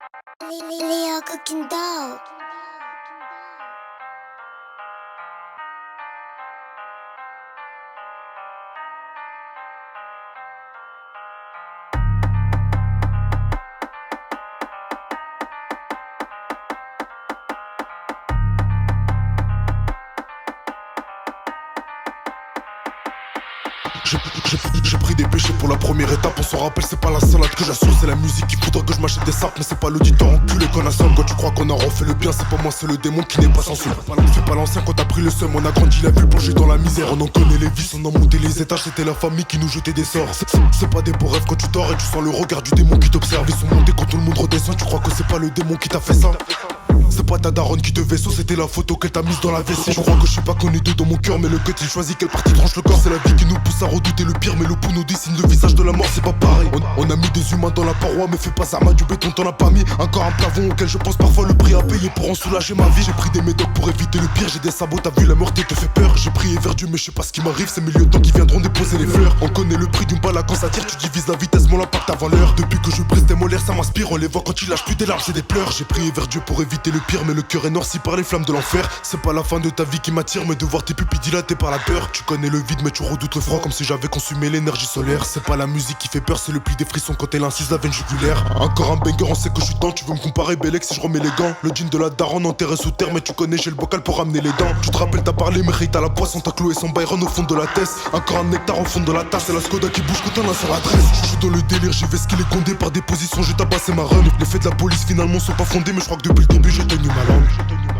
Leo cooking dough. J'ai pris des péchés pour la première étape. On s'en rappelle, c'est pas la salade que j'assure, c'est la musique qui voudrait que je m'achète des sapes. Mais c'est pas l'auditeur enculé qu'on assomme. Quand tu crois qu'on a refait le bien, c'est pas moi, c'est le démon qui n'est pas censé. Fais pas l'ancien quand t'as pris le seum. On a grandi, la vu plonger dans la misère. On en connaît les vices, on a monté les étages. C'était la famille qui nous jetait des sorts. C'est pas des beaux rêves quand tu dors et tu sens le regard du démon qui t'observe. Ils sont montés quand tout le monde redescend. Tu crois que c'est pas le démon qui t'a fait ça? C'est pas ta daronne qui te vaisseau, c'était la photo qu'elle t'a mise dans la WC. Je crois que je suis pas connu deux dans mon cœur, mais le cut il choisit quelle partie tranche le corps. C'est la vie qui nous pousse à redouter le pire, mais le pouls nous dessine le visage de la mort, c'est pas pareil. On a mis des humains dans la paroi, mais fais pas ça, du béton t'en as pas mis. Encore un plafond auquel je pense parfois le prix à payer pour en soulager ma vie. J'ai pris des médocs pour éviter le pire, j'ai des sabots, t'as vu la mort te fait peur. J'ai prié vers Dieu mais je sais pas ce qui m'arrive, c'est mes lieutenants qui viendront déposer les fleurs. On connaît le prix d'une balle à quand ça tire, tu divises la vitesse, mon impact avant l'heure. Depuis que je brise des molaires ça m'inspire, on les voit quand ils lâchent plus des larmes c'est des pleurs. J'ai prié vers Dieu pour éviter le pire, mais le cœur est noirci par les flammes de l'enfer. C'est pas la fin de ta vie qui m'attire, mais de voir tes pupilles dilatées par la peur. Tu connais le vide mais tu redoutes le froid, comme si j'avais consumé l'énergie solaire. C'est pas la musique qui fait peur, c'est le pli des frissons quand elle incise la veine jugulaire. Encore un banger, on sait que je suis temps, tu veux me comparer Bélec si je remets les gants. Le jean de la daronne enterré sous terre, mais tu connais j'ai le bocal pour ramener les dents. Tu te rappelles t'as parlé mais t'as la poisson, t'as cloué son Byron au fond de la tête. Encore un nectar au fond de la tasse, c'est la Skoda qui bouge quand on a sur l'adresse. Je suis dans le délire, j'y vais ce qu'il est condé par des positions, j'ai tabassé ma run. Les faits de la police finalement sont pas fondés, mais je crois que depuis le début j'ai tenu ma langue.